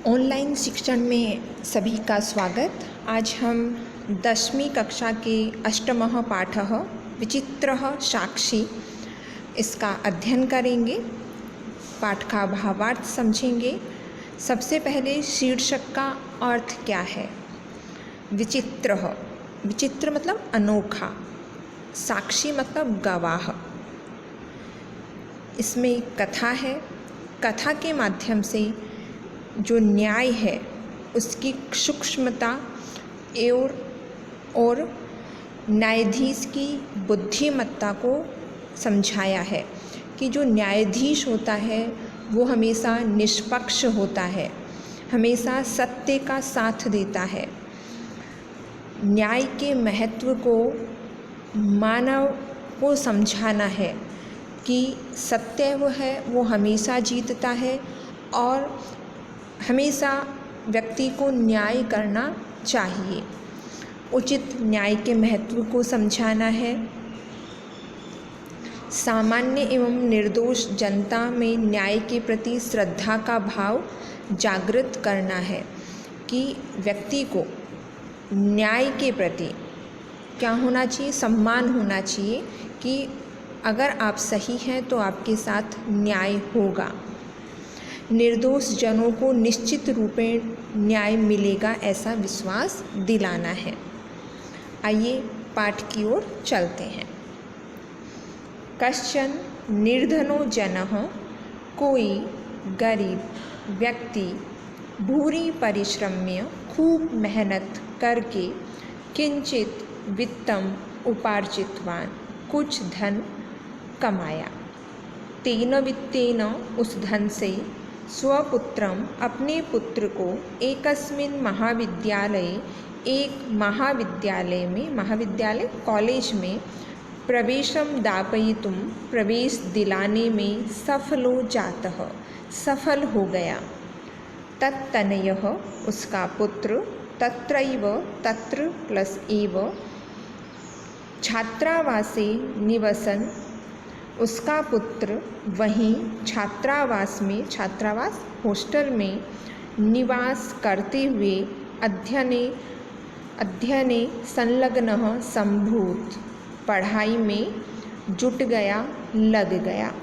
Online शिक्षण में सभी का स्वागत। आज हम 10वीं कक्षा के अष्टमः पाठः विचित्रः साक्षी इसका अध्ययन करेंगे। पाठ का भावार्थ समझेंगे। सबसे पहले शीर्षक का अर्थ क्या है। विचित्रः, विचित्र मतलब अनोखा, साक्षी मतलब गवाह। इसमें कथा है। कथा के माध्यम से जो न्याय है उसकी सूक्ष्मता और न्यायाधीश की बुद्धिमत्ता को समझाया है कि जो न्यायाधीश होता है वो हमेशा निष्पक्ष होता है, हमेशा सत्य का साथ देता है। न्याय के महत्व को मानव को समझाना है कि सत्य वो है, वो हमेशा जीतता है और हमेशा व्यक्ति को न्याय करना चाहिए। उचित न्याय के महत्व को समझाना है। सामान्य एवं निर्दोष जनता में न्याय के प्रति श्रद्धा का भाव जागृत करना है कि व्यक्ति को न्याय के प्रति क्या होना चाहिए, सम्मान होना चाहिए कि अगर आप सही हैं तो आपके साथ न्याय होगा। निर्दोष जनों को निश्चित रूपेण न्याय मिलेगा, ऐसा विश्वास दिलाना है। आइए पाठ की ओर चलते हैं। कश्चन निर्धनो जनः, कोई गरीब व्यक्ति भूरि परिश्रम्य खूब मेहनत करके किंचित वित्तम उपार्जितवान, कुछ धन कमाया। तेन वित्तेन, उस धन से स्वपुत्रम, अपने पुत्र को एकस्मिन् महाविद्यालये, एक महाविद्यालय में, महाविद्यालय कॉलेज में प्रवेशम दापयितुम, प्रवेश दिलाने में सफलो जातः, सफल हो गया। तत्तनयः, उसका पुत्र तत्रैव, तत्र प्लस एव, छात्रावासे निवसन, उसका पुत्र वहीं छात्रावास में, छात्रावास हॉस्टल में निवास करते हुए अध्ययने संलग्नः संभूत, पढ़ाई में जुट गया, लग गया।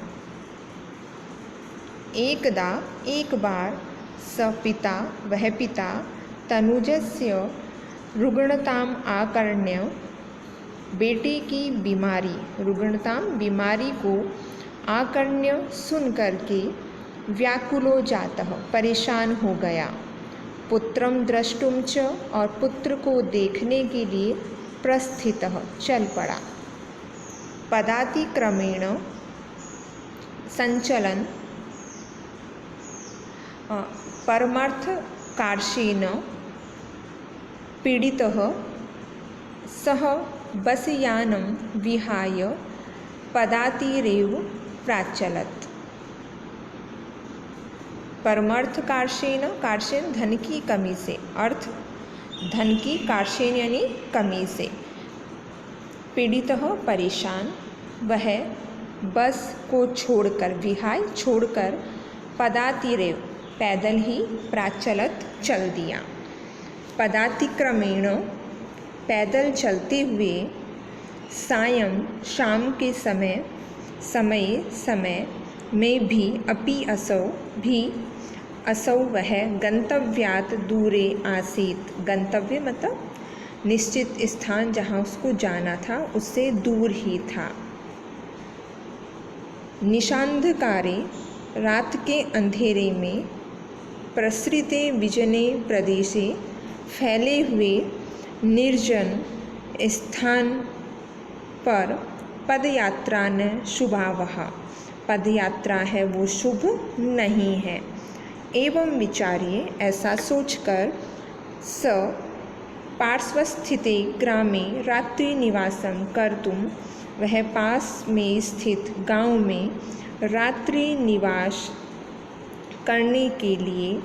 एकदा, एक बार, स पिता, वह पिता तनुजस्य रुग्णताम आकर्ण्य, बेटे की बीमारी, रुग्णताम बीमारी को आकर्ण्य सुन करके व्याकुलो जातः, परेशान हो गया। पुत्रम द्रष्टुम च, और पुत्र को देखने के लिए प्रस्थितः, चल पड़ा। पदातिक्रमेण संचलन परमार्थकार्षेण पीडितः सह बसयानं विहाय पदातिरेव प्राचलत्। परमार्थकार्षेण, कार्षेण धन की कमी से, अर्थ धन की, कार्षेण यानी कमी से, पीड़ितः परेशान, वह बस को छोड़कर, विहाय छोड़कर, पदातिरेव पैदल ही, प्राचलत चल दिया। पदातिक्रमेण पैदल चलते हुए, सायं शाम के समय में भी, अपि असौ भी, असौ वह, गंतव्यात् दूरे आसीत, गंतव्य मतलब निश्चित स्थान जहाँ उसको जाना था उससे दूर ही था। निशांधकारे, रात के अंधेरे में, प्रसृते विजने प्रदेशे, फैले हुए निर्जन स्थान पर, पदयात्रा न शुभावह, पदयात्रा है वो शुभ नहीं है। एवं विचार्य, ऐसा सोचकर, स पार्श्वस्थिते ग्रामे रात्रि निवासम कर्तुम, वह पास में स्थित गांव में रात्रि निवास करने के लिए,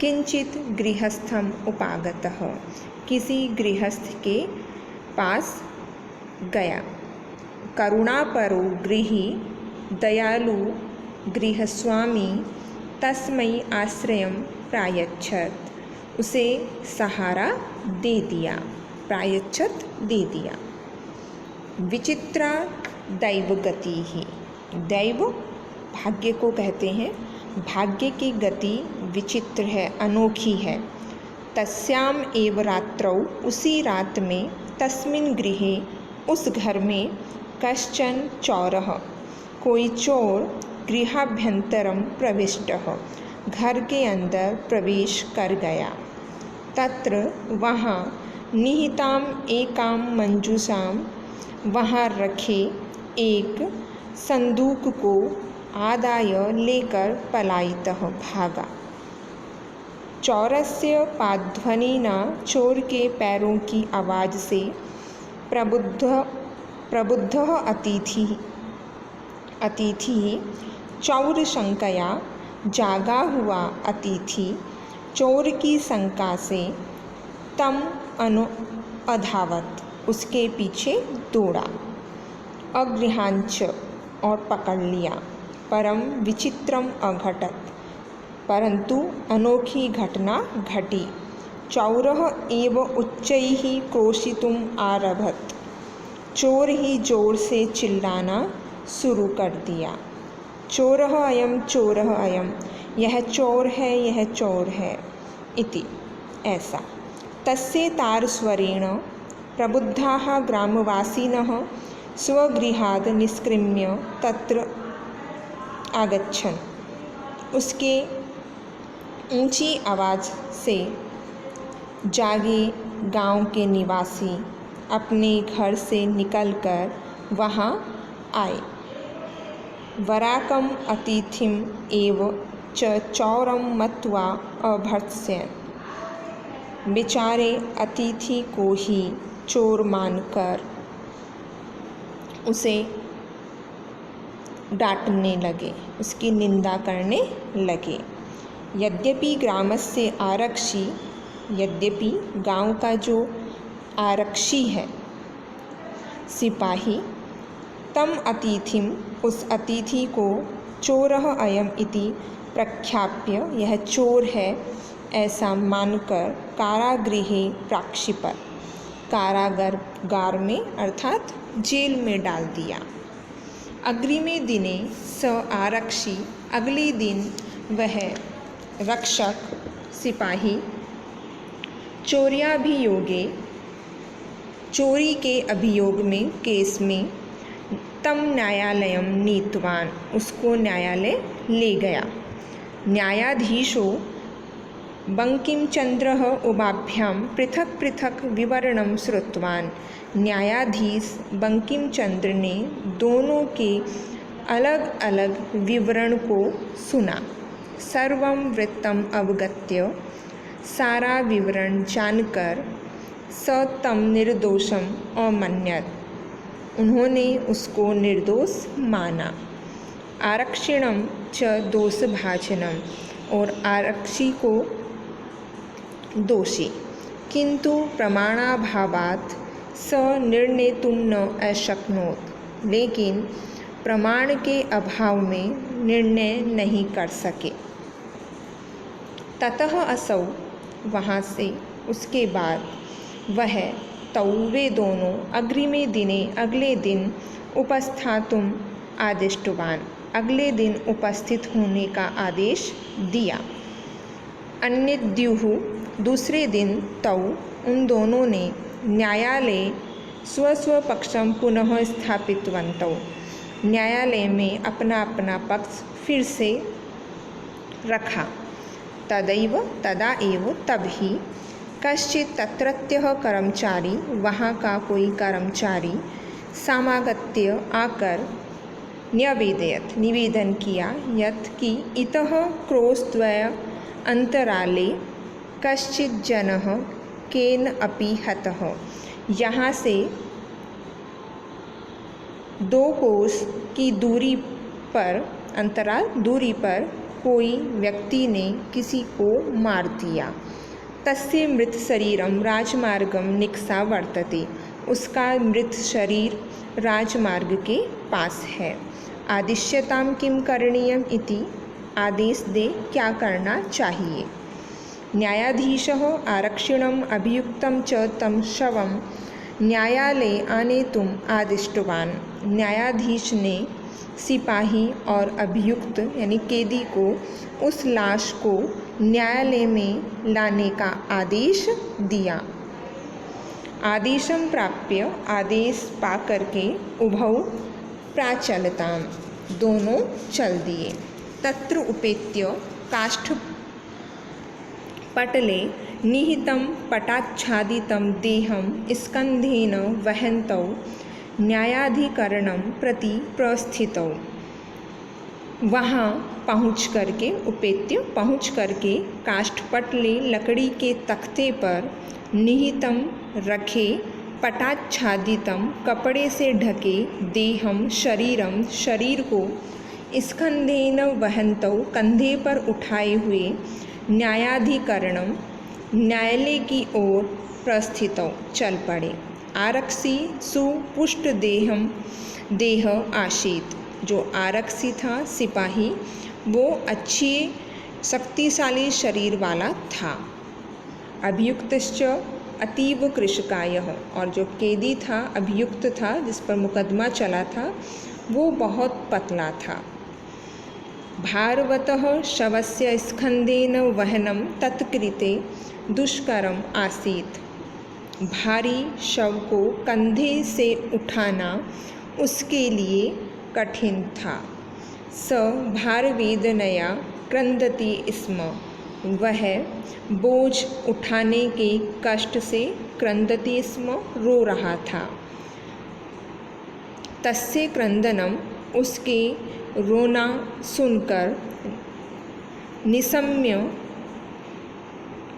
किंचित गृहस्थम उपागतः, किसी गृहस्थ के पास गया। करुणापरो गृही, दयालु गृहस्वामी, तस्मै आश्रयं प्रायच्छत, उसे सहारा दे दिया, प्रायच्छत दे दिया। विचित्रा दैवगति ही, दैव भाग्य को कहते हैं, भाग्य की गति विचित्र है, अनोखी है। तस्याम एव रात्रौ, उसी रात में, तस्मिन् गृहे, उस घर में, कश्चन चौरः, कोई चोर, गृहाभ्यंतरम प्रविष्टः, घर के अंदर प्रवेश कर गया। तत्र वहाँ, निहिताम एकाम मंजूषाम, वहाँ रखे एक संदूक को आदाय लेकर पलायितः, भागा। चौरस्य पादध्वनिना, चोर के पैरों की आवाज़ से प्रबुद्धः अतिथि चौर शंकया, जागा हुआ अतिथि चोर की शंका से, तम अधावत, उसके पीछे दौड़ा, अगृहांच, और पकड़ लिया, परम विचित्रम अघटत, परंतु अनोखी घटना घटी। चौरः एव उच्चैः क्रोशितुम आरभत, चोर ही जोर से चिल्लाना शुरू कर दिया। चोरः अयम, चोरः अयम, यह चोर है, यह चोर है, इति, ऐसा। तस्य तारस्वरेण प्रबुद्धाः ग्रामवासिनः स्वगृहात् निष्क्रिम्य तत्र आगच्छन्, उसके ऊंची आवाज़ से जागे गांव के निवासी अपने घर से निकलकर वहां आए। वराकम अतिथिम एव च चौरम मत्वा अभर्त्स्यन्, बेचारे अतिथि को ही चोर मानकर उसे डांटने लगे, उसकी निंदा करने लगे। यद्यपि ग्रामस्य आरक्षी, यद्यपि गांव का जो आरक्षी है, सिपाही, तम अतिथिम, उस अतिथि को, चोरः अयम इति प्रख्याप्य, यह चोर है ऐसा मानकर, कारागृहे प्राक्षिपत, कारागार में अर्थात जेल में डाल दिया। अग्रिमे दिने स आरक्षी, अगले दिन वह रक्षक सिपाही, चोर्याभियोगे, चोरी के अभियोग में, केस में, तम न्यायालयम नीतवान, उसको न्यायालय ले गया। न्यायाधीशो बंकिमचंद्रः उभाभ्यां पृथक पृथक विवरणं श्रुतवान, न्यायाधीश बंकिमचंद्र ने दोनों के अलग अलग विवरण को सुना। सर्वं वृत्तम अवगत्य, सारा विवरण जानकर, स तम निर्दोषम अमन्यत, उन्होंने उसको निर्दोष माना। आरक्षिणम च दोषभाजनम, और आरक्षी को दोषी, किंतु प्रमाणाभावात् स निर्णेतुं न अशक्नोत, लेकिन प्रमाण के अभाव में निर्णय नहीं कर सके। ततः असौ, वहाँ से, उसके बाद, वह, तौ, वे दोनों, अग्रिमे दिने, अगले दिन, उपस्थातुम आदिष्टवान, अगले दिन उपस्थित होने का आदेश दिया। अन्यद्युः, दूसरे दिन, तौ, उन दोनों ने, न्यायालय स्वस्वपक्षम पुनः स्थापितवन्तौ, न्यायालय में अपना अपना पक्ष फिर से रखा। तदैव, तदा एव, तभी, कश्चित् तत्रत्यः कर्मचारी, वहाँ का कोई कर्मचारी, समागत्य, आकर, न्यवेदयत्, निवेदन किया, यत् कि इतः क्रोशद्वय अंतराले कश्चित् जनः केन अपि हतः, यहाँ से 2 कोस की दूरी पर, अंतराल दूरी पर, कोई व्यक्ति ने किसी को मार दिया। तस्य मृत शरीरम राजमार्गम निक्सा वर्तते, उसका मृत शरीर राजमार्ग के पास है। आदिश्यताम किम करणीयम इति, आदेश दे क्या करना चाहिए। न्यायाधीशः आरक्षिणम् अभियुक्तं च तं शवं न्यायालये आनेतुम् आदिष्टवान्। न्यायाधीश ने सिपाही और अभियुक्त यानी कैदी को उस लाश को न्यायालय में लाने का आदेश दिया। आदेशं प्राप्य आदेश पा करके उभौ प्राचलताम, दोनों चल दिए। तत्र उपेत्य काष्ठपटले निहितं पटाच्छादितं देहं स्कन्धेन वहन्तौ न्यायाधिकरणं प्रति प्रस्थितौ। वहाँ पहुँच करके उपेत्य पहुँच करके काष्ठपटले लकड़ी के तख्ते पर निहितम रखे पटाच्छादितम कपड़े से ढके देहम शरीरम शरीर को स्कंधेन वहन्तौ कंधे पर उठाए हुए न्यायाधिकरणम न्यायालय की ओर प्रस्थितौ चल पड़े। आरक्षी सुपुष्ट देह आशीत, जो आरक्षी था सिपाही वो अच्छे शक्तिशाली शरीर वाला था। अभियुक्तश्च अतीव कृशकायः, और जो कैदी था अभियुक्त था जिस पर मुकदमा चला था वो बहुत पतला था। भारवतः शवस्य स्कंधेन वहनं तत्कृते दुष्करम आसीत्। भारी शव को कंधे से उठाना उसके लिए कठिन था। स भारवेदनया क्रंदति स्म, वह बोझ उठाने के कष्ट से क्रंदति स्म, रो रहा था। तस्य क्रंदनम, उसके रोना सुनकर निशम्य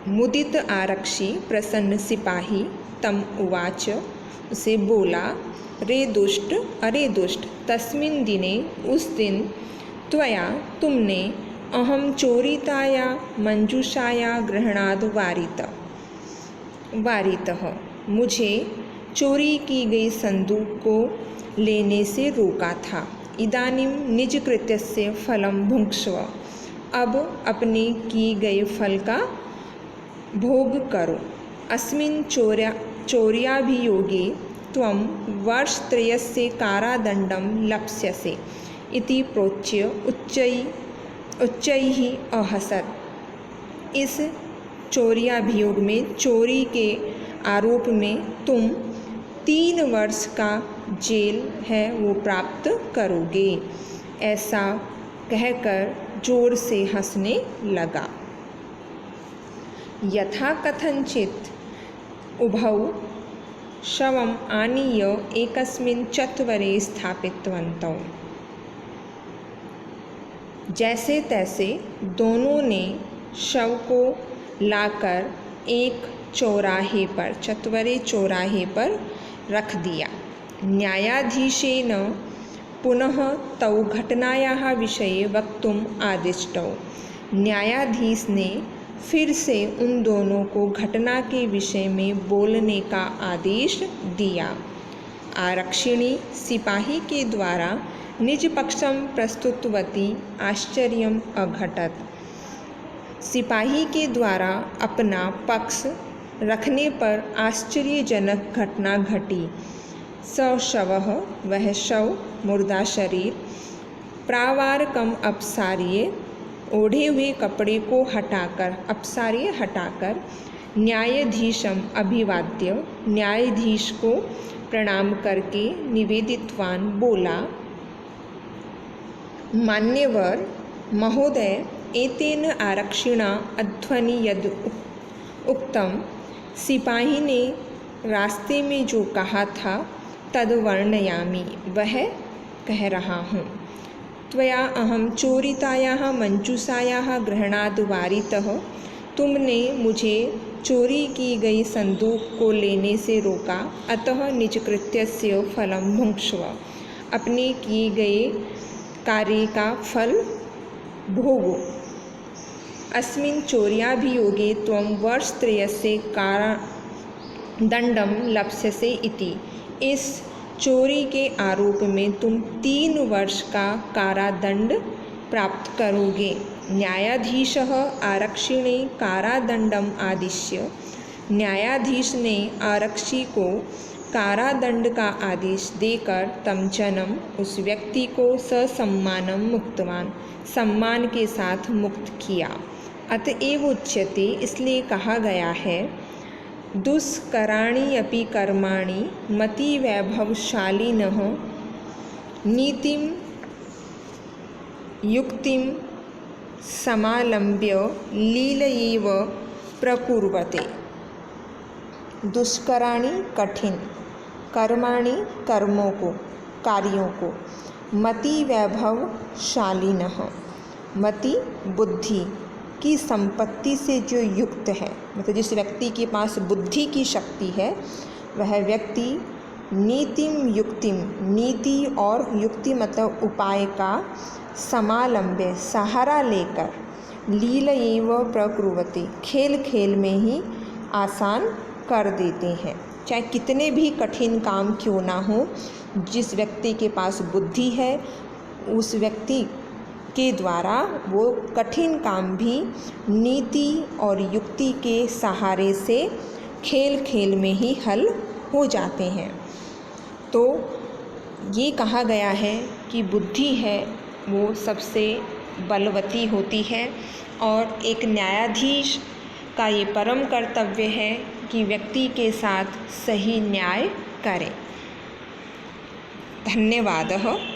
मुदित आरक्षी प्रसन्न सिपाही तम उवाच, उसे बोला, रे दुष्ट, अरे दुष्ट, तस्मिन् दिने, उस दिन, त्वया तुमने अहम चोरिताया मंजूषाया गृहणाद वारितः, मुझे चोरी की गई संदूक को लेने से रोका था। इदानीं निज कृत्यस्य फलं भुङ्क्ष्व, अब अपने की गए फल का भोग करो। अस्मिन् चौर्याभियोगे त्वं वर्षत्रयस्य कारादण्डं लप्स्यसे इति प्रोच्य उच्चैः अहसत्। इस चौर्याभियोग में, चोरी के आरोप में तुम 3 वर्ष का जेल है वो प्राप्त करोगे, ऐसा कहकर जोर से हंसने लगा। यथा कथंचित उभौ शवम आनीय एकस्मिन् चत्वरे स्थापितवन्तौ। जैसे तैसे दोनों ने शव को लाकर एक चौराहे पर, चत्वरे चौराहे पर रख दिया। न्यायाधीशेन पुनः तौ घटनायाः विषये वक्तुम् आदिष्टौ। न्यायाधीश ने फिर से उन दोनों को घटना के विषय में बोलने का आदेश दिया। आरक्षिणी सिपाही के द्वारा निज पक्षम प्रस्तुतवती आश्चर्यम अघटत। सिपाही के द्वारा अपना पक्ष रखने पर आश्चर्यजनक घटना घटी। स शवः, वह शव, मुर्दा शरीर, प्रावारकम अपसार्य, ओढ़े हुए कपड़े को हटाकर, अपसार्य हटाकर, न्यायाधीशम अभिवाद्य, न्यायाधीश को प्रणाम करके निवेदितवान बोला, मान्यवर महोदय, एतेन आरक्षिणा अध्वनि यद उक्तम, सिपाही ने रास्ते में जो कहा था तद वर्णयामि, वह कह रहा हूँ। त्वया अहम चोरितायाः मंजूषायाः गृहणाद वारितः, तुमने मुझे चोरी की गई संदूक को लेने से रोका, अतः निज कृत्यस्य फलं भुङ्क्ष्व, अपने किए गए कार्य का फल भोगो। अस्मिन् चौर्याभियोगे त्वं वर्षत्रयस्य कारादण्डं लप्स्यसे इति, इस चोरी के आरोप में तुम 3 वर्ष का कारादंड प्राप्त करोगे। न्यायाधीशः आरक्षिणे कारादंडम आदिश्य, न्यायाधीश ने आरक्षी को कारादंड का आदेश देकर तम जनम उस व्यक्ति को ससम्मानम मुक्तवान, सम्मान के साथ मुक्त किया। अतएव उच्यते, इसलिए कहा गया है, दुष्कराणि अपि कर्माणि मति वैभवशालिनः नीतिम युक्तिम समालंब्य लीलयैव प्रकुर्वते। दुष्कराणि कठिन, कर्माणि कर्मों को, कार्यों को, मति वैभवशालिनः मति बुद्धि की संपत्ति से जो युक्त है, मतलब जिस व्यक्ति के पास बुद्धि की शक्ति है वह व्यक्ति नीतिम युक्तिम, नीति और युक्ति मतलब उपाय का समालंब्य सहारा लेकर लीलयैव प्रकुर्वते, खेल खेल में ही आसान कर देते हैं। चाहे कितने भी कठिन काम क्यों ना हो, जिस व्यक्ति के पास बुद्धि है उस व्यक्ति के द्वारा वो कठिन काम भी नीति और युक्ति के सहारे से खेल खेल में ही हल हो जाते हैं। तो ये कहा गया है कि बुद्धि है वो सबसे बलवती होती है और एक न्यायाधीश का ये परम कर्तव्य है कि व्यक्ति के साथ सही न्याय करें। धन्यवादः।